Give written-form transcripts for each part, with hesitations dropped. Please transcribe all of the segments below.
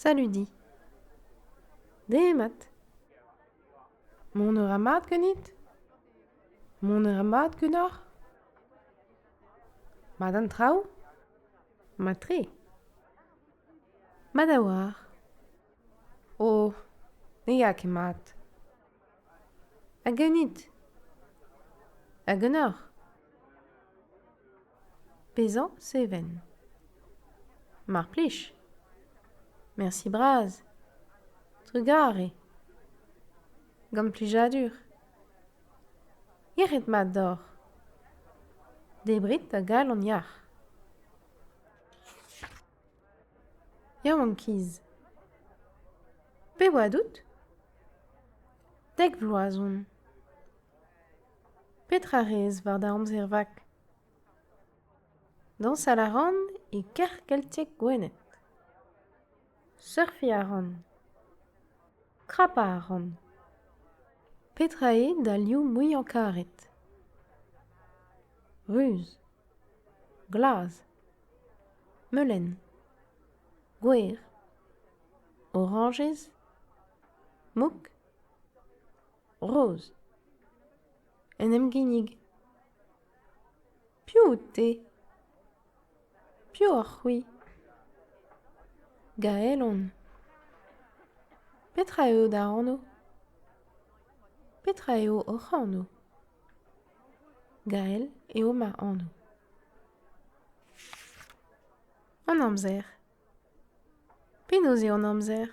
Saludi. Demat. Mon mat genit. Mon mat genor. Madan trao. Matre. Madawar. Oh, ne ket mat. A genit. A genor. Pezan seven. Mar plij. Merci braz. Trugare. Gant plijadur. Yec'het mat dor. Debrit a gal an yar. Yaouank kiz. Pe oa dout? Dek vloazon. Petra rez war da amzer vak. Dañsal a ran e kerkeltiek gwenet. Surfi a ran. Krapa a ran. Petra e da liou mouiñ karet. Ruz. Glaz. Melen. Gwer. Orangez. Mouk. Rose. En em ginig. Piv out te? Piv ar c'hwi? Gael on. Petra eo da anno? Petra eo oc'h anno? Gael eo ma anno. An amzer. Penaos eo an amzer?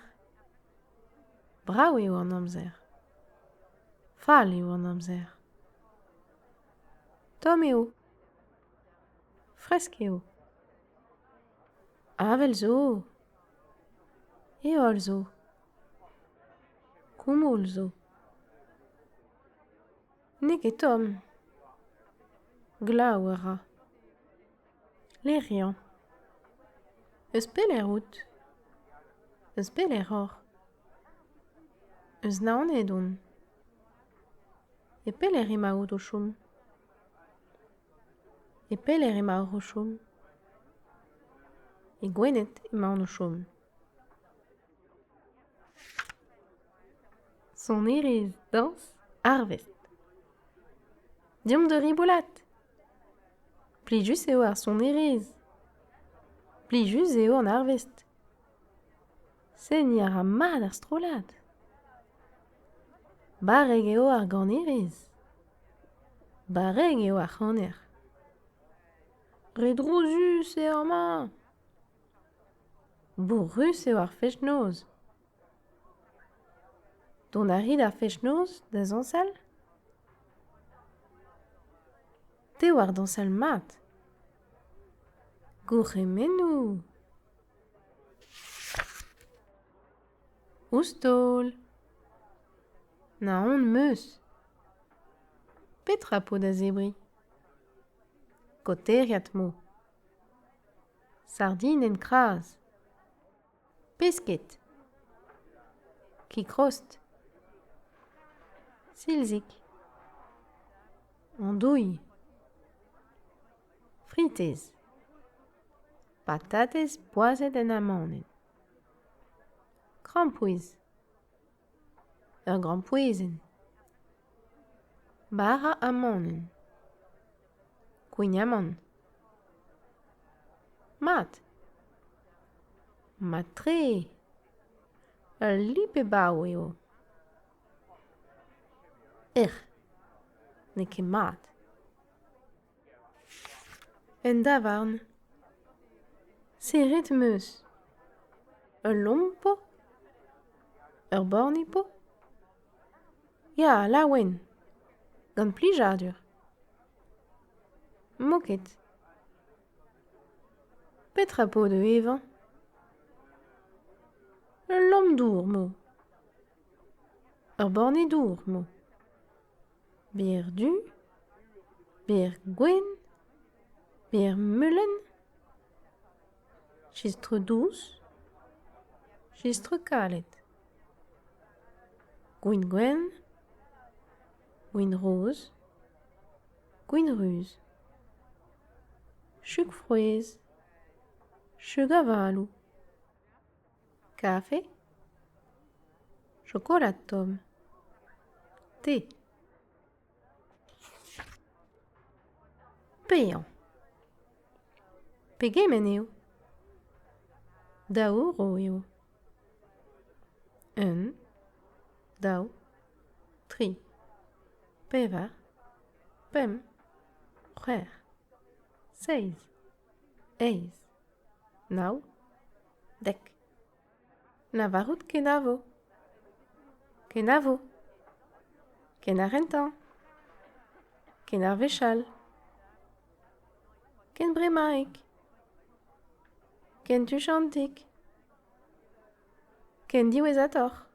Brav eo an amzer. Fall eo an amzer. Tom eo. Fresk eo. Avel zo. Eol zo. Koumoul zo. Ne ket tom. Glav a ra. Lerian. Eus pelec'h out? Eus pelec'h oc'h? Eus naoned on. E pelec'h ema out o chom? E pelec'h ema oc'h o chom? E gwenet emaon o chom. Son erez dans arvest. Deomp de riboulat. Plijus eo ar son erez. Plijus eo an arvest. Se ni a ra mat ar strolad. Barreg eo ar ganerez. Barreg eo ar c'haner. Redrouzus eo ar mañ. Bourrus eo ar fech-noz. Dont a rit ar fech-noz da zañsal? Te war dañsal mat. Gourc'hemennoù. Oustol. Na on meus. Petra po da zebri? Koteriat mo. Sardine en kraz. Pesket. Kikrost. Silzik. Andouille. Fritez. Patatez poazet en amanen. Krampouez. Ur grampouezenn. Bara amanen. Kouign-amann. Mat. Matre. Ur lipe baoù eo. Ne ket mat. En davarn. Serret meus. Ur lompo? Ur bornipo? Ya, laouen. Gant plijadur. Moket. Petra po de evañ? Ur lom dour mo. Ur bornedour mo. Beer du, beer gwen, beer melen, chistre douz, chistre kalet. Gwin gwen, gwin roz, gwin ruz. Chug frouez, chug avalou. café, chocolatom, thé, payant, pegemeneo, daouroio, un, dau, tri, pevar, pem, frère, seis, eis, nau, dek, navarut kenavo, kenavo, kenarentan, kenarvechal, ken bremaik, ken tuchantik, ken diwezator.